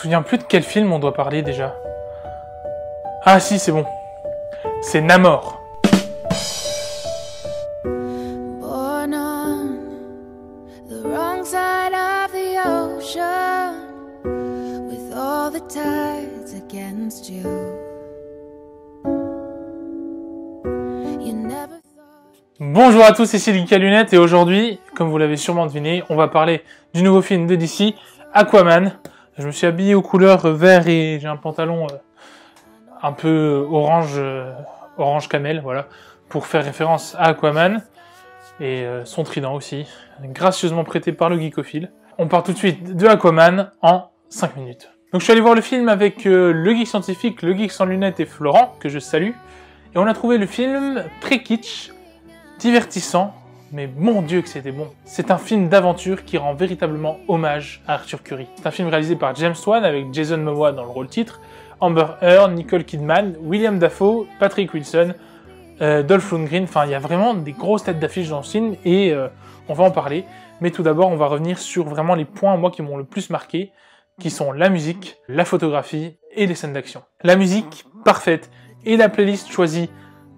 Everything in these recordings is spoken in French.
souviens plus de quel film on doit parler déjà. Ah si, c'est bon. C'est Namor. Born on the wrong side of the ocean, with all the tides against you. You never thought... Bonjour à tous, ici Geek à Lunettes et aujourd'hui, comme vous l'avez sûrement deviné, on va parler du nouveau film de DC, Aquaman. Je me suis habillé aux couleurs vert et j'ai un pantalon un peu orange camel, voilà, pour faire référence à Aquaman et son trident aussi, gracieusement prêté par le Geekophile. On part tout de suite de Aquaman en 5 minutes. Donc je suis allé voir le film avec le Geek Scientifique, le Geek sans lunettes et Florent, que je salue, et on a trouvé le film très kitsch, divertissant, mais mon Dieu que c'était bon. C'est un film d'aventure qui rend véritablement hommage à Arthur Curry. C'est un film réalisé par James Wan avec Jason Momoa dans le rôle titre, Amber Heard, Nicole Kidman, William Dafoe, Patrick Wilson, Dolph Lundgren. Enfin, il y a vraiment des grosses têtes d'affiche dans ce film et on va en parler. Mais tout d'abord, on va revenir sur vraiment les points, moi, qui m'ont le plus marqué, qui sont la musique, la photographie et les scènes d'action. La musique, parfaite, et la playlist choisie,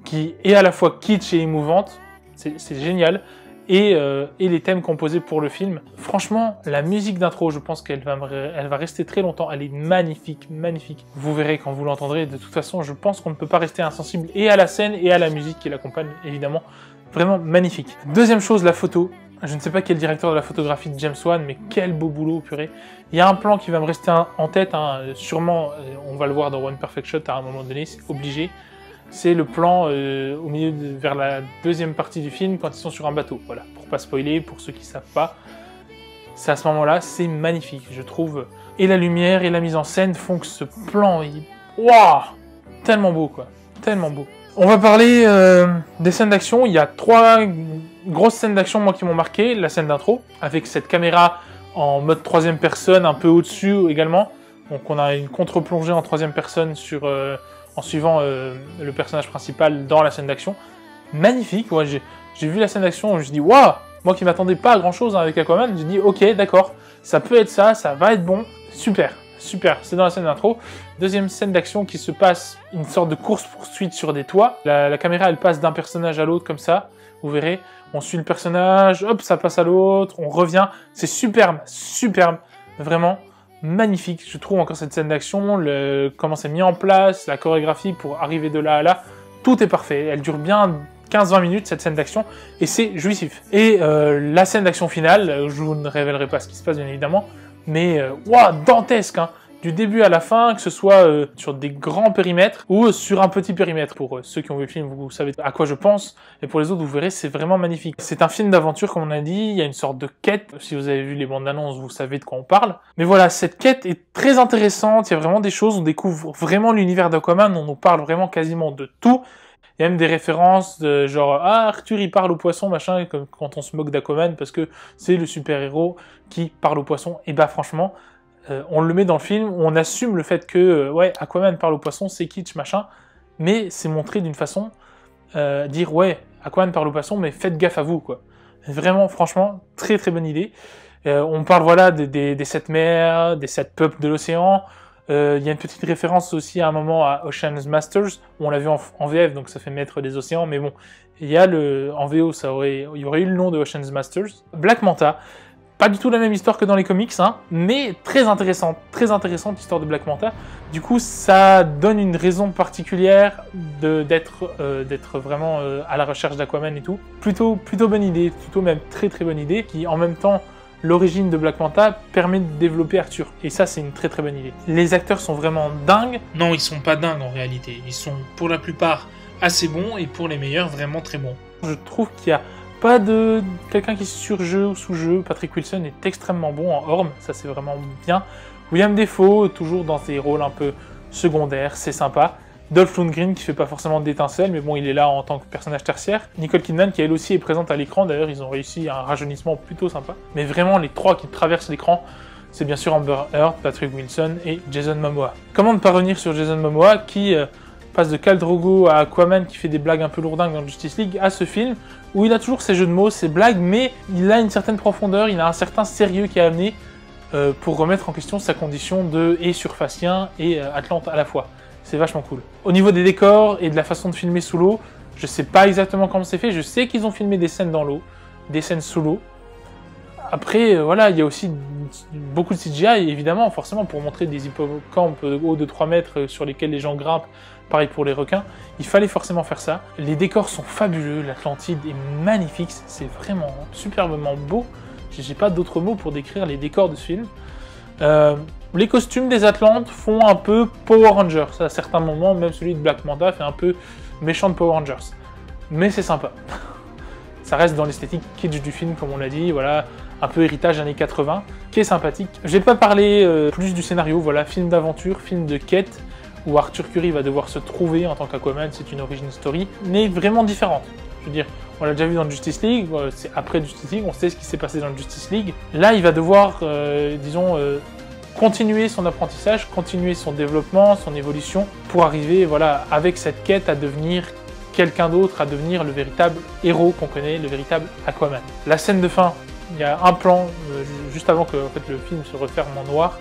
qui est à la fois kitsch et émouvante, c'est génial, et les thèmes composés pour le film. Franchement, la musique d'intro, je pense qu'elle va rester très longtemps, elle est magnifique, magnifique. Vous verrez quand vous l'entendrez, de toute façon, je pense qu'on ne peut pas rester insensible et à la scène et à la musique qui l'accompagne, évidemment. Vraiment magnifique. Deuxième chose, la photo. Je ne sais pas qui est le directeur de la photographie de James Wan, mais quel beau boulot, purée. Il y a un plan qui va me rester en tête, hein, sûrement, on va le voir dans One Perfect Shot à un moment donné, c'est obligé. C'est le plan au milieu vers la deuxième partie du film quand ils sont sur un bateau. Voilà, pour pas spoiler, pour ceux qui savent pas. C'est à ce moment-là, c'est magnifique, je trouve. Et la lumière et la mise en scène font que ce plan, waouh, tellement beau quoi, tellement beau. On va parler des scènes d'action. Il y a 3 grosses scènes d'action moi qui m'ont marqué. La scène d'intro avec cette caméra en mode 3e personne, un peu au-dessus également. Donc on a une contre-plongée en 3e personne sur en suivant le personnage principal dans la scène d'action. Magnifique, ouais, j'ai vu la scène d'action, je me suis dit, waouh, moi qui m'attendais pas à grand chose avec Aquaman, j'ai dit, ok, d'accord, ça peut être ça va être bon, super, super, c'est dans la scène d'intro. Deuxième scène d'action qui se passe, une sorte de course-poursuite sur des toits. La caméra, elle passe d'un personnage à l'autre comme ça, vous verrez, on suit le personnage, hop, ça passe à l'autre, on revient, c'est superbe, superbe, vraiment. Magnifique, je trouve encore cette scène d'action, comment c'est mis en place, la chorégraphie pour arriver de là à là, tout est parfait. Elle dure bien 15-20 minutes cette scène d'action et c'est jouissif. Et la scène d'action finale, je vous ne révélerai pas ce qui se passe bien évidemment, mais waouh, dantesque, hein, du début à la fin, que ce soit sur des grands périmètres ou sur un petit périmètre. Pour ceux qui ont vu le film, vous savez à quoi je pense, et pour les autres, vous verrez, c'est vraiment magnifique. C'est un film d'aventure, comme on a dit, il y a une sorte de quête. Si vous avez vu les bandes annonces, vous savez de quoi on parle. Mais voilà, cette quête est très intéressante, il y a vraiment des choses, on découvre vraiment l'univers d'Aquaman, on nous parle vraiment quasiment de tout. Il y a même des références de genre « Ah, Arthur, il parle aux poissons, machin », comme quand on se moque d'Aquaman, parce que c'est le super-héros qui parle aux poissons. Et bah franchement, on le met dans le film, on assume le fait que ouais, Aquaman parle aux poissons, c'est kitsch, machin, mais c'est montré d'une façon, dire ouais, Aquaman parle aux poissons, mais faites gaffe à vous, quoi. Vraiment, franchement, très très bonne idée. On parle voilà des 7 mers, des 7 peuples de l'océan. Il y a une petite référence aussi à un moment à Ocean's Masters, où on l'a vu en VF, donc ça fait maître des océans, mais bon, il y a en VO, il y aurait eu le nom de Ocean's Masters. Black Manta. Pas du tout la même histoire que dans les comics, hein, mais très intéressante l'histoire de Black Manta. Du coup, ça donne une raison particulière d'être vraiment à la recherche d'Aquaman et tout. Plutôt bonne idée, plutôt même très très bonne idée, qui en même temps, l'origine de Black Manta permet de développer Arthur. Et ça, c'est une très très bonne idée. Les acteurs sont vraiment dingues. Non, ils sont pas dingues en réalité. Ils sont pour la plupart assez bons et pour les meilleurs vraiment très bons. Je trouve qu'il y a pas de quelqu'un qui est sur-jeu ou sous-jeu. Patrick Wilson est extrêmement bon en Orm, ça c'est vraiment bien. William Dafoe, toujours dans ses rôles un peu secondaires, c'est sympa. Dolph Lundgren qui fait pas forcément d'étincelles, mais bon, il est là en tant que personnage tertiaire. Nicole Kidman qui elle aussi est présente à l'écran, d'ailleurs ils ont réussi un rajeunissement plutôt sympa. Mais vraiment les 3 qui traversent l'écran, c'est bien sûr Amber Heard, Patrick Wilson et Jason Momoa. Comment ne pas revenir sur Jason Momoa qui passe de Khal Drogo à Aquaman qui fait des blagues un peu lourdingues dans Justice League à ce film où il a toujours ses jeux de mots, ses blagues, mais il a une certaine profondeur, il a un certain sérieux qui est amené pour remettre en question sa condition de et surfacien et Atlante à la fois. C'est vachement cool. Au niveau des décors et de la façon de filmer sous l'eau, je sais pas exactement comment c'est fait, je sais qu'ils ont filmé des scènes dans l'eau, des scènes sous l'eau. Après, voilà, il y a aussi beaucoup de CGI, évidemment, forcément, pour montrer des hippocampes hauts de 3 mètres sur lesquels les gens grimpent, pareil pour les requins, il fallait forcément faire ça. Les décors sont fabuleux, l'Atlantide est magnifique, c'est vraiment superbement beau. J'ai pas d'autres mots pour décrire les décors de ce film. Les costumes des Atlantes font un peu Power Rangers, à certains moments, même celui de Black Manta fait un peu méchant de Power Rangers. Mais c'est sympa. Ça reste dans l'esthétique kitsch du film, comme on l'a dit, voilà, un peu héritage années 80, qui est sympathique. Je vais pas parler plus du scénario, voilà, film d'aventure, film de quête, où Arthur Curry va devoir se trouver en tant qu'Aquaman, c'est une origin story, mais vraiment différente. Je veux dire, on l'a déjà vu dans Justice League, c'est après Justice League, on sait ce qui s'est passé dans Justice League. Là, il va devoir, continuer son apprentissage, continuer son développement, son évolution, pour arriver, voilà, avec cette quête à devenir quelqu'un d'autre, à devenir le véritable héros qu'on connaît, le véritable Aquaman. La scène de fin, il y a un plan, juste avant que le film se referme en noir,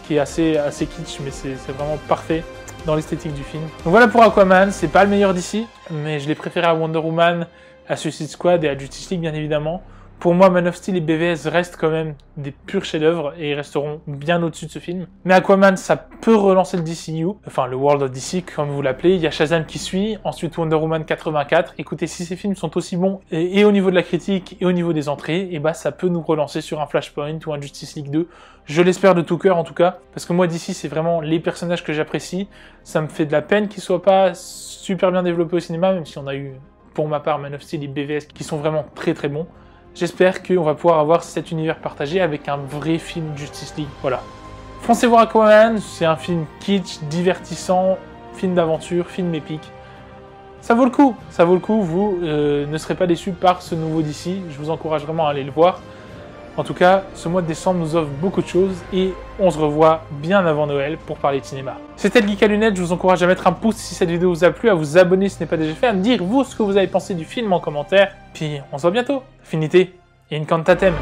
qui est assez kitsch, mais c'est vraiment parfait dans l'esthétique du film. Donc voilà pour Aquaman, c'est pas le meilleur d'ici, mais je l'ai préféré à Wonder Woman, à Suicide Squad et à Justice League bien évidemment. Pour moi, Man of Steel et BVS restent quand même des purs chefs-d'œuvre et ils resteront bien au-dessus de ce film. Mais Aquaman, ça peut relancer le DCU, enfin le World of DC comme vous l'appelez. Il y a Shazam qui suit, ensuite Wonder Woman 84. Écoutez, si ces films sont aussi bons et au niveau de la critique et au niveau des entrées, et bah ça peut nous relancer sur un Flashpoint ou un Justice League 2. Je l'espère de tout cœur en tout cas, parce que moi DC c'est vraiment les personnages que j'apprécie. Ça me fait de la peine qu'ils soient pas super bien développés au cinéma, même si on a eu pour ma part Man of Steel et BVS qui sont vraiment très très bons. J'espère qu'on va pouvoir avoir cet univers partagé avec un vrai film Justice League. Voilà. Foncez voir Aquaman, c'est un film kitsch, divertissant, film d'aventure, film épique. Ça vaut le coup, vous ne serez pas déçus par ce nouveau DC. Je vous encourage vraiment à aller le voir. En tout cas, ce mois de décembre nous offre beaucoup de choses et on se revoit bien avant Noël pour parler de cinéma. C'était le Geek à lunettes, je vous encourage à mettre un pouce si cette vidéo vous a plu, à vous abonner si ce n'est pas déjà fait, à me dire vous ce que vous avez pensé du film en commentaire. Puis on se voit bientôt. Affinité et Incantatem.